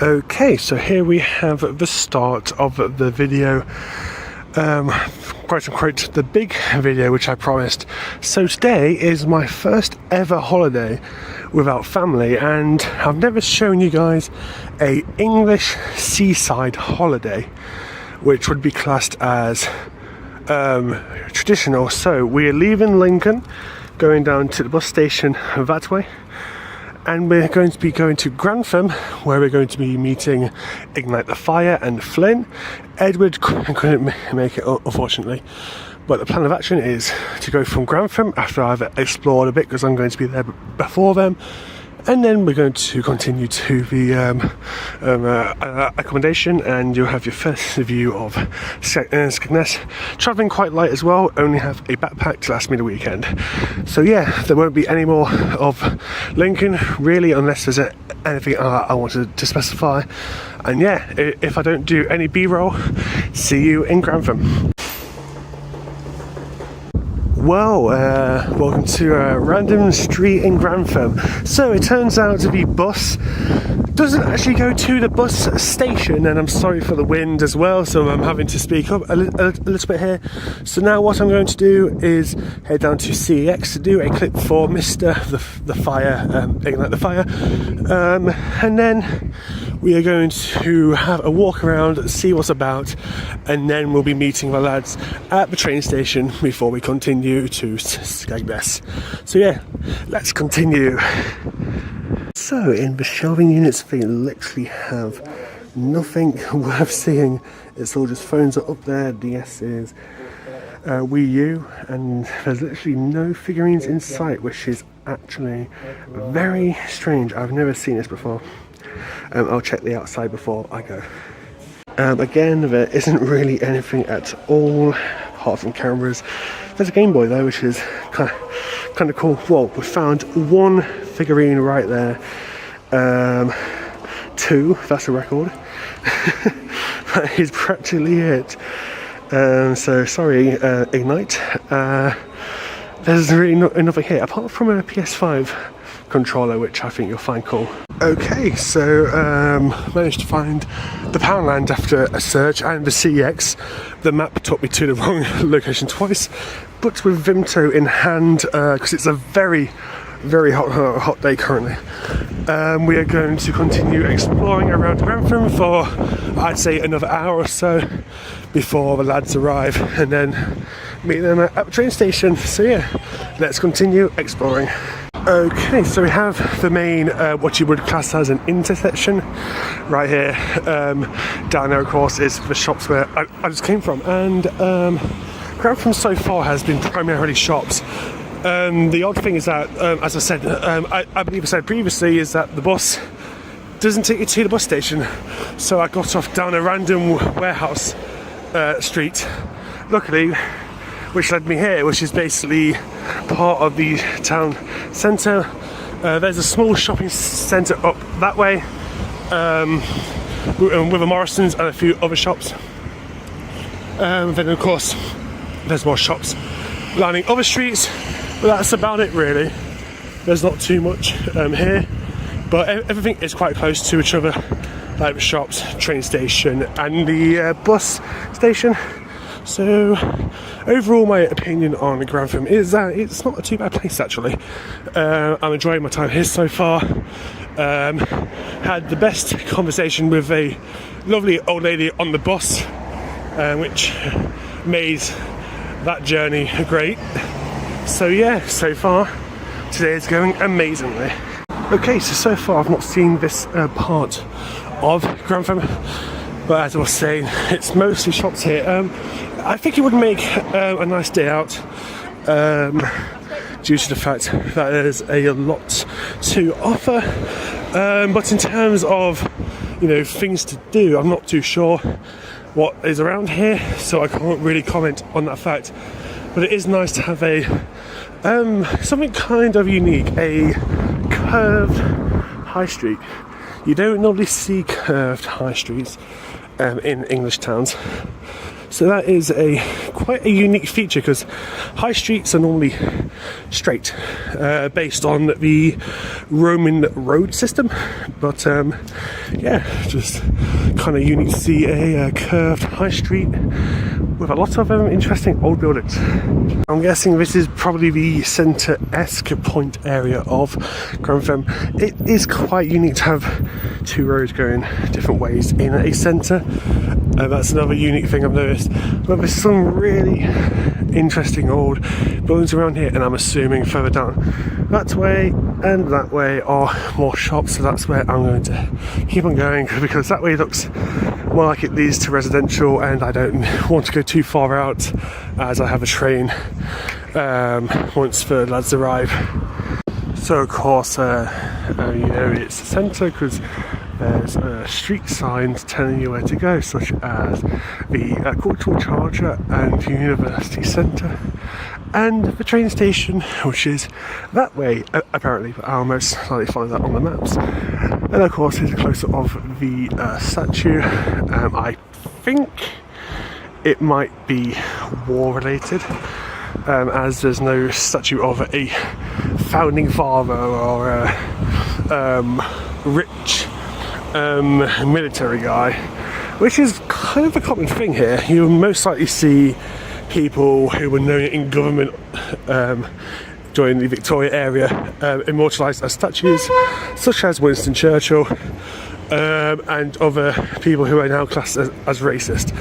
Okay, so here we have the start of the video, quote unquote, the big video which I promised. So today is my first ever holiday without family, and I've never shown you guys a English seaside holiday, which would be classed as traditional. So we're leaving Lincoln, going down to the bus station that way, and we're going to be going to Grantham, where we're going to be meeting Ignite the Fire and Flynn. Edward couldn't make it, unfortunately, but the plan of action is to go from Grantham after I've explored a bit, because I'm going to be there before them, and then we're going to continue to the accommodation, and you'll have your first view of Skegness. Travelling quite light as well, only have a backpack to last me the weekend. So yeah, there won't be any more of Lincoln really, unless there's anything I wanted to specify. And yeah, if I don't do any B-roll, see you in Grantham. Well, welcome to a random street in Grantham. So it turns out to be bus. Doesn't actually go to the bus station, and I'm sorry for the wind as well, so I'm having to speak up a little bit here. So now what I'm going to do is head down to CEX to do a clip for Mr. the Fire, Ignite the Fire, and then we are going to have a walk around, see what's about, and then we'll be meeting the lads at the train station before we continue to Skegness. So yeah, let's continue. So in the shelving units, they literally have nothing worth seeing. It's all just phones are up there, DS's, Wii U, and there's literally no figurines in sight, which is actually very strange. I've never seen this before. I'll check the outside before I go. Again, there isn't really anything at all apart from cameras. There's a Game Boy though, which is kind of cool. Well, we found one figurine right there. Two, that's a record. That is practically it. So sorry, Ignite. There's really not enough here, apart from a PS5 controller, which I think you'll find cool. Okay, so managed to find the Poundland after a search, and the CEX. The map took me to the wrong location twice, but with Vimto in hand, because it's a very hot day currently, we are going to continue exploring around Grantham for, I'd say, another hour or so before the lads arrive, and then meet them at the train station. So yeah, let's continue exploring. Okay, so we have the main, what you would class as an intersection right here. Down there, of course, is the shops where I just came from, and Grantham so far has been primarily shops. The odd thing is that, as I said, I believe I said previously, is that the bus doesn't take you to the bus station. So I got off down a random warehouse street, luckily, which led me here, which is basically part of the town centre. There's a small shopping centre up that way, with a Morrison's and a few other shops. Then of course there's more shops lining other streets, but that's about it really. There's not too much here, but everything is quite close to each other, like the shops, train station and the bus station. So overall, my opinion on Grantham is that it's not a too bad place actually. I'm enjoying my time here so far. Had the best conversation with a lovely old lady on the bus, which made that journey great. So yeah, so far today is going amazingly. Okay, so far I've not seen this part of Grantham, but as I was saying, it's mostly shops here. I think it would make a nice day out, due to the fact that there's a lot to offer. But in terms of, you know, things to do, I'm not too sure what is around here, so I can't really comment on that fact. But it is nice to have a something kind of unique, a curved high street. You don't normally see curved high streets in English towns. So that is quite a unique feature, because high streets are normally straight, based on the Roman road system. But yeah, just kind of unique to see a curved high street with a lot of interesting old buildings. I'm guessing this is probably the centre-esque point area of Grantham. It is quite unique to have two roads going different ways in a centre. That's another unique thing I've noticed. But there's some really interesting old buildings around here, and I'm assuming further down that way and that way are more shops, so that's where I'm going to keep on going, because that way looks more like it leads to residential, and I don't want to go too far out as I have a train once the lads arrive. So of course, you know, it's the centre because there's street signs telling you where to go, such as the Cultural Charger and University Centre, and the train station, which is that way apparently, but I'll most likely follow that on the maps. And of course, here's a close-up of the statue. I think it might be war related, as there's no statue of a founding father or a rich military guy, which is kind of a common thing here. You'll most likely see people who were known in government during the Victoria era immortalised as statues, such as Winston Churchill, and other people who are now classed as racist.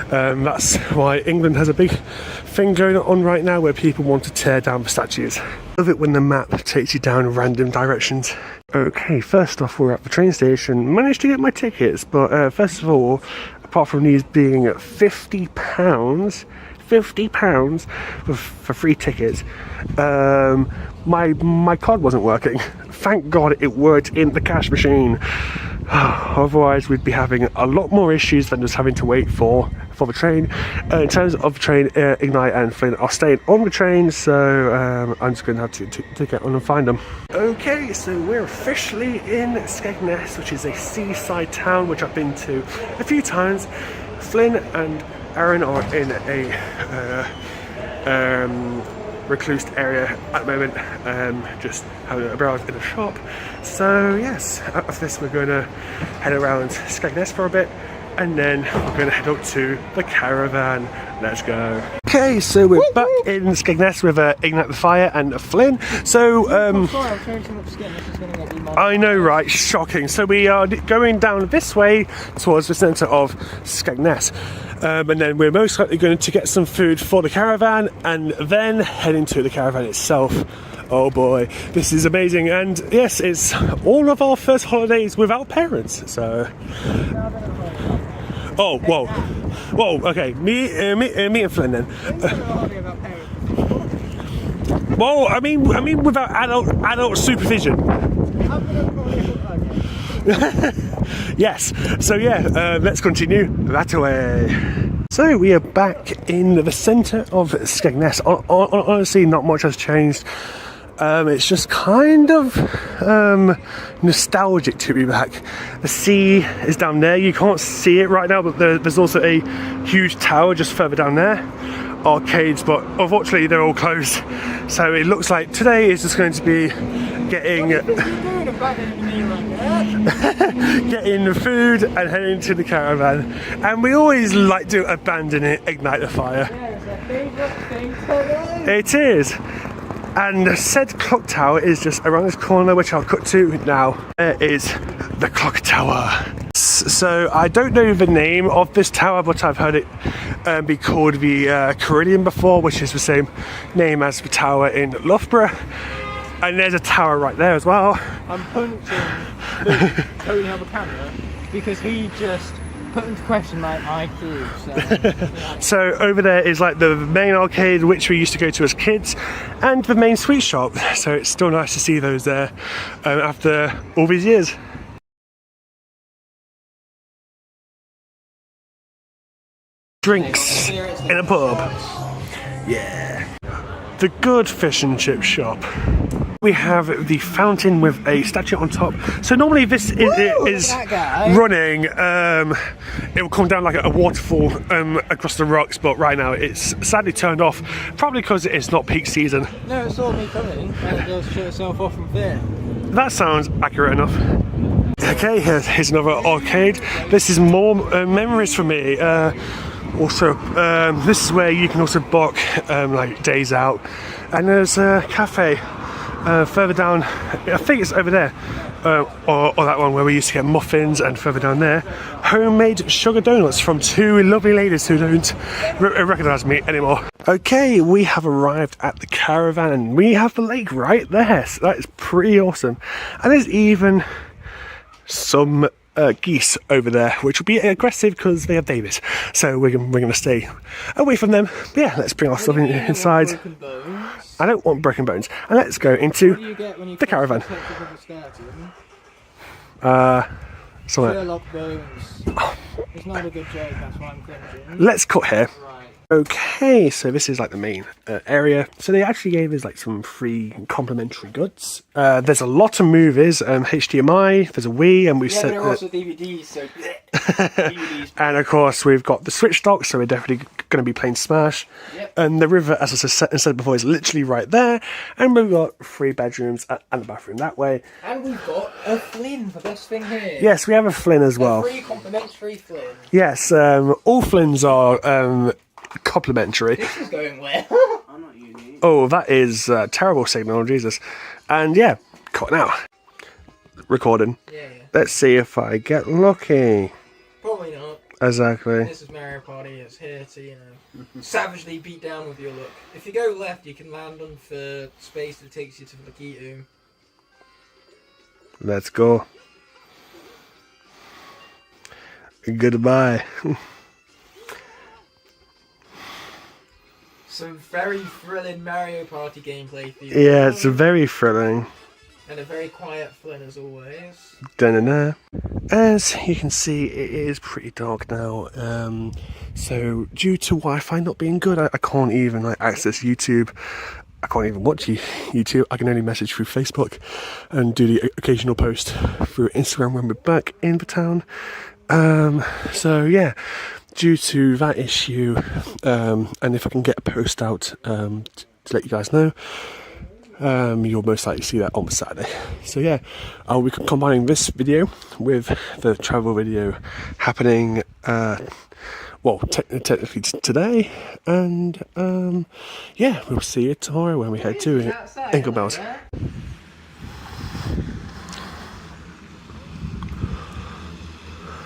That's why England has a big thing going on right now, where people want to tear down the statues. I love it when the map takes you down random directions. Okay, first off, we're at the train station. Managed to get my tickets, but first of all, apart from these being £50 for free tickets, my card wasn't working. Thank God it worked in the cash machine. Otherwise we'd be having a lot more issues than just having to wait for the train. In terms of the train, Ignite and Flynn are staying on the train, so I'm just going to have to get on and find them. Okay, so we're officially in Skegness, which is a seaside town which I've been to a few times. Flynn and Aaron are in a recluse area at the moment, just having a browse in a shop. So yes, after this we're going to head around Skegness for a bit, and then we're going to head up to the caravan. Let's go. Okay, so we're back in Skegness with Ignite the Fire and Flynn. So I know, right? Shocking. So we are going down this way towards the centre of Skegness. And then we're most likely going to get some food for the caravan, and then head into the caravan itself. Oh boy, this is amazing, and yes, it's all of our first holidays without parents, so... Oh, whoa, okay, me and Flynn then. Well, I mean without adult supervision. Yes, so yeah, let's continue that way. So we are back in the centre of Skegness. Honestly, not much has changed. It's just kind of nostalgic to be back. The sea is down there. You can't see it right now, but there's also a huge tower just further down there. Arcades, but unfortunately they're all closed. So it looks like today is just going to be getting getting food and heading to the caravan. And we always like to abandon it, Ignite the Fire. Yeah, it's a favourite thing to do. It is. And said clock tower is just around this corner, which I'll cut to now. There is the clock tower. So I don't know the name of this tower, but I've heard it be called the Carillion before, which is the same name as the tower in Loughborough. And there's a tower right there as well. I'm punching Luke holding up a camera because he just put into question my IQ. So. So over there is like the main arcade which we used to go to as kids, and the main sweet shop. So it's still nice to see those there after all these years. Drinks in a pub. Yeah. The good fish and chip shop. We have the fountain with a statue on top. So normally this is running. It will come down like a waterfall across the rocks, but right now it's sadly turned off, probably because it's not peak season. No, it saw me coming and it just shut itself off from there. That sounds accurate enough. Okay, here's another arcade. This is more memories for me. Also, this is where you can also book like days out. And there's a cafe further down, I think it's over there, or that one where we used to get muffins, and further down there, homemade sugar donuts from two lovely ladies who don't recognise me anymore. Okay, we have arrived at the caravan and we have the lake right there, so that is pretty awesome. And there's even some geese over there, which will be aggressive because they have babies, so we're gonna stay away from them. But yeah, let's bring our stuff inside. I don't want broken bones, and let's go into the caravan. Sherlock Bones. It's not a good joke, that's why I'm cringing. Let's cut here. Right. Okay, so this is like the main area. So they actually gave us like some free complimentary goods. There's a lot of movies, HDMI, there's a Wii, and we've set. Yeah, there are also DVDs, so DVDs. And of course we've got the Switch dock, so we're definitely going to be playing Smash. Yep. And the river, as I said before, is literally right there. And we've got 3 bedrooms and the bathroom that way. And we've got a Flynn, the best thing here. Yes, we have a Flynn as well. A free complimentary Flynn. Yes, all Flynns are complimentary. This is going well. I'm not using it. Oh, that is terrible signal, Jesus. And yeah, cut now. Recording. Yeah. Let's see if I get lucky. Probably not. Exactly. This is Mario Party. It's here to, savagely beat down with your look. If you go left, you can land on the space that takes you to the Lakitu. Let's go. Goodbye. Some very thrilling Mario Party gameplay for you. Yeah, it's very thrilling. And a very quiet Flynn as always. Da-na-na. As you can see, it is pretty dark now. So due to Wi-Fi not being good, I can't even access YouTube. I can't even watch YouTube. I can only message through Facebook and do the occasional post through Instagram when we're back in the town. So yeah, due to that issue, and if I can get a post out to let you guys know, you'll most likely see that on Saturday. So yeah, I'll be combining this video with the travel video happening, well, technically today, and yeah, we'll see you tomorrow when we head to Inglemells.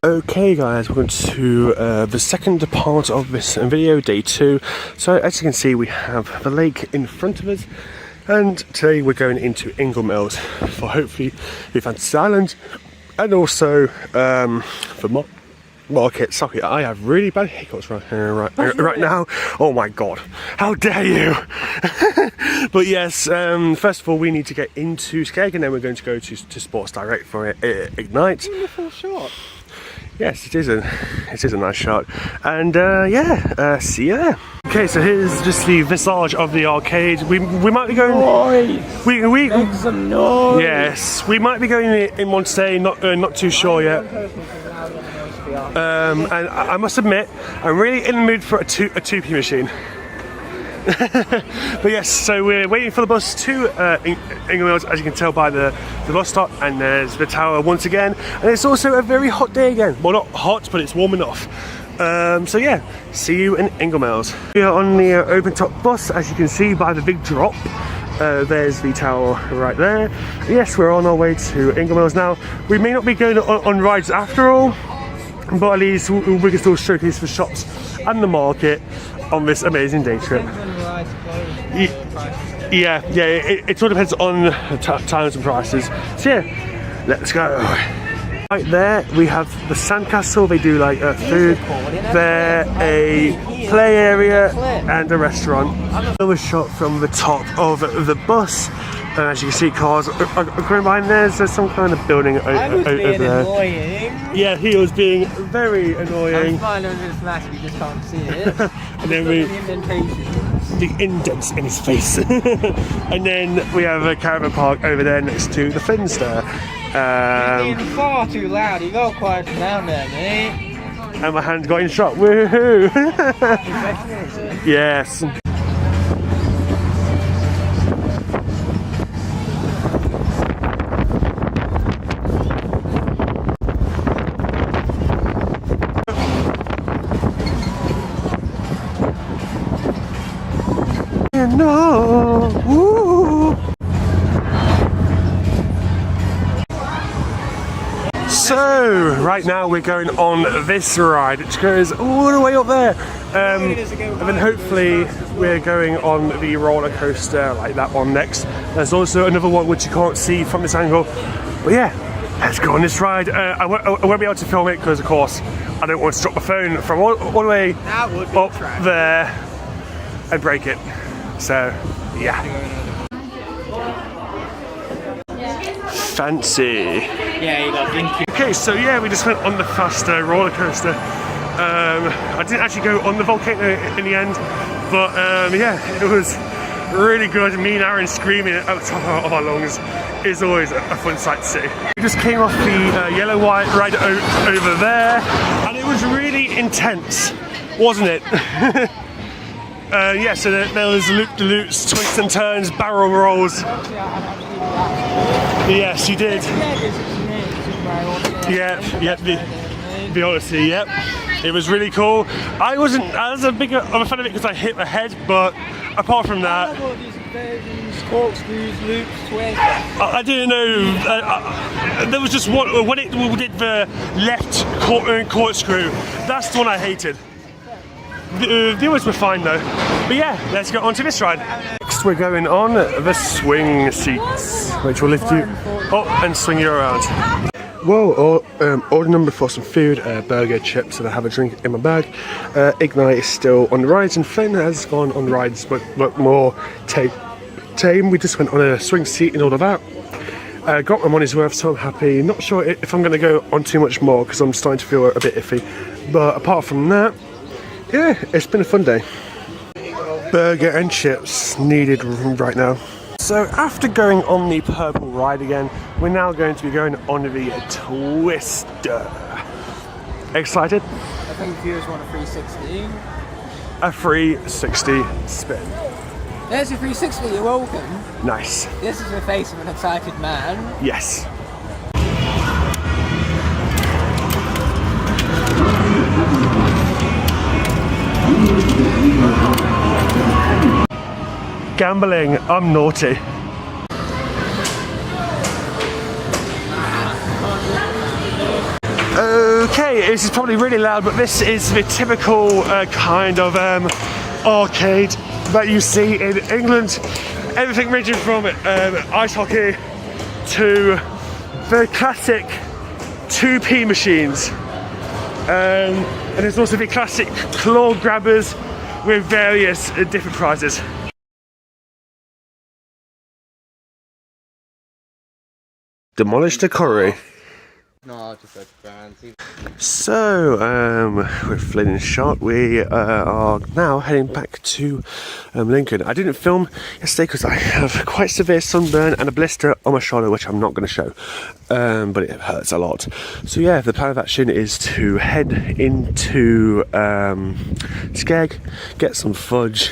Okay guys, welcome to the second part of this video, day 2. So as you can see, we have the lake in front of us, and today we're going into Inglemells for hopefully the Fantasy Island, and also for market. Sorry, I have really bad hiccups right now. Oh my god, how dare you! But yes, first of all we need to get into Skeg, and then we're going to go to Sports Direct for Ignite. Beautiful shot. Yes, it is a nice shot, and yeah, see you there. Okay, so here's just the visage of the arcade. We might be going. Noise. We Make some noise. Yes, we might be going in one today. Not too sure yet. And I must admit, I'm really in the mood for a 2p machine. But yes, so we're waiting for the bus to Inglemells, as you can tell by the bus stop, and there's the tower once again, and it's also a very hot day again. Well, not hot, but it's warm enough. So yeah, see you in Inglemells. We are on the open top bus, as you can see by the big drop. There's the tower right there. Yes, we're on our way to Inglemells now. We may not be going on rides after all, but at least we can still showcase the shops and the market on this amazing day trip. Yeah, it all depends on times and prices. So yeah, let's go. Right there we have the sandcastle. They do like food there, a play area and a restaurant. Another shot from the top of the bus, and as you can see, cars are going behind there. There's some kind of building over there. Annoying. Yeah, he was being very annoying. I'm fine over this flash, you just can't see it. And then we. The indentation. the indents in his face. And then we have a caravan park over there next to the Finster. You're being far too loud. You got quiet down there, mate. And my hand got in shot. Woohoo! Yes. No. Woo. So, right now we're going on this ride, which goes all the way up there. And then hopefully we're going on the roller coaster, like that one next. There's also another one which you can't see from this angle. But yeah, let's go on this ride. I won't be able to film it because, of course, I don't want to drop my phone from all the way up there and break it. So, yeah. Fancy. Yeah, you got blinky. Okay, so yeah, we just went on the faster roller coaster. I didn't actually go on the volcano in the end, but yeah, it was really good. Me and Aaron screaming at the top of our lungs is always a fun sight to see. We just came off the yellow white ride over there, and it was really intense, wasn't it? Yeah, so there was loop-de-loops, twists and turns, barrel rolls. Yes, you did. Yeah, the Odyssey, yep. It was really cool. I was a bigger of a fan of it because I hit my head, but apart from that, corkscrews, loops, twists. I didn't know. There was just one when it did the left corkscrew. That's the one I hated. The others were fine though. But yeah, let's get on to this ride. Next we're going on the swing seats, which will lift you up and swing you around. Well, order number for some food, burger, chips, and I have a drink in my bag. Ignite is still on the rides, and Flynn has gone on rides, but more tame. We just went on a swing seat and all of that. Got my money's worth, so I'm happy. Not sure if I'm going to go on too much more because I'm starting to feel a bit iffy. But apart from that, yeah, it's been a fun day. Burger and chips needed right now. So after going on the purple ride again, we're now going to be going on the Twister. Excited? I think viewers want a 360. A 360 spin. There's a 360, you're welcome. Nice. This is the face of an excited man. Yes. Gambling, I'm naughty. Okay, this is probably really loud, but this is the typical kind of arcade that you see in England. Everything ranging from ice hockey to the classic 2p machines. And there's also the classic claw grabbers with various different prizes. Demolish the quarry. No, just like fancy. So, with Flynn and shot, we are now heading back to Lincoln. I didn't film yesterday because I have quite severe sunburn and a blister on my shoulder, which I'm not going to show, but it hurts a lot. So yeah, the plan of action is to head into Skeg, get some fudge,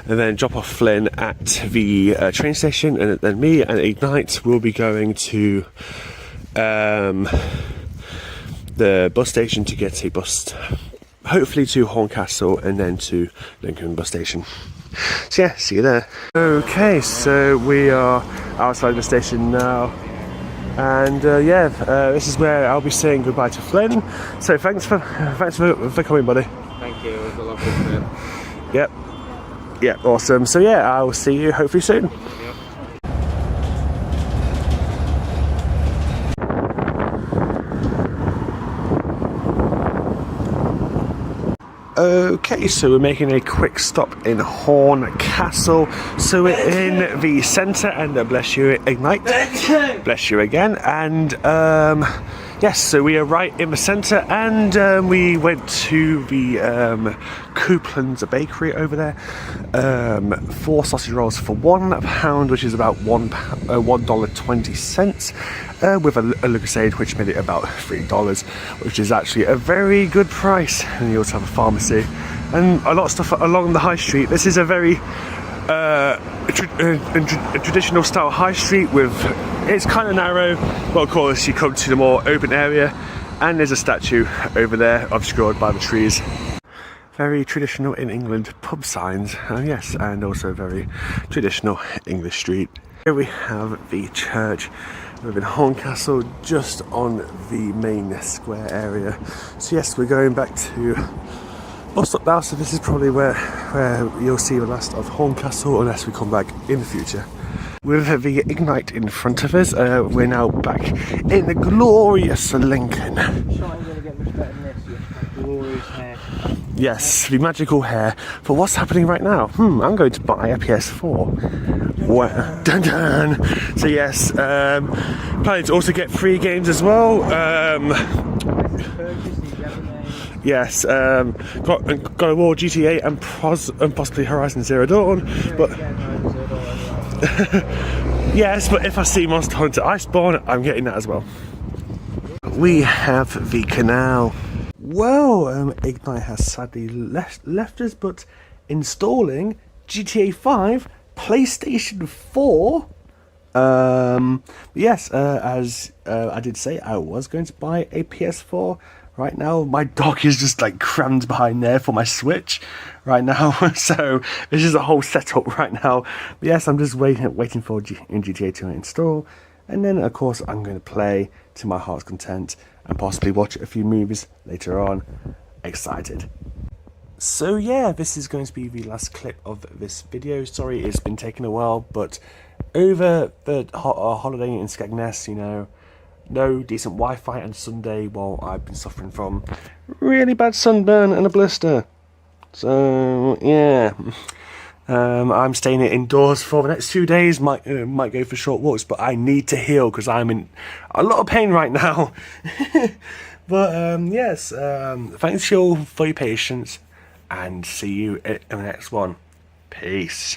and then drop off Flynn at the train station, and then me and Ignite will be going to the bus station to get a bus, hopefully to Horncastle and then to Lincoln bus station. So yeah, see you there. Okay, so we are outside the station now, and yeah, this is where I'll be saying goodbye to Flynn. So thanks for coming, buddy. Thank you, it was a lovely trip. Yep, awesome. So yeah, I'll see you hopefully soon. Yep. Okay, so we're making a quick stop in Horncastle. So we're in the centre, and bless you, Ignite. Bless you again. And Yes, so we are right in the centre, and we went to the Coupland's Bakery over there. 4 sausage rolls for £1, which is about $1.20, with a Lucozade, which made it about $3, which is actually a very good price. And you also have a pharmacy and a lot of stuff along the high street. This is a very traditional style high street with, it's kind of narrow, but of course you come to the more open area, and there's a statue over there obscured by the trees. Very traditional in England pub signs, yes, and also very traditional English street. Here we have the church within Horncastle, just on the main square area. So yes, we're going back to bus stop now, so this is probably where you'll see the last of Horncastle, unless we come back in the future. With the Ignite in front of us, we're now back in the glorious Lincoln. Yes, the magical hair. But what's happening right now? I'm going to buy a PS4. Wow. Dun dun. So yes, planning to also get free games as well. Yes, God of War, GTA, and possibly Horizon Zero Dawn. But yes, but if I see Monster Hunter Iceborne, I'm getting that as well. We have the canal. Well, Ignite has sadly left us, but installing GTA 5, PlayStation 4. Yes, as I did say, I was going to buy a PS4. Right now, my dog is just like crammed behind there for my Switch right now, so this is a whole setup right now. But yes, I'm just waiting for GTA to install, and then of course I'm going to play to my heart's content and possibly watch a few movies later on. Excited. So yeah, this is going to be the last clip of this video. Sorry it's been taking a while, but over the holiday in Skegness, you know, no decent Wi-Fi on Sunday while I've been suffering from really bad sunburn and a blister. So yeah, I'm staying indoors for the next 2 days. Might go for short walks, but I need to heal because I'm in a lot of pain right now. But yes, thanks you all for your patience, and see you in the next one. Peace.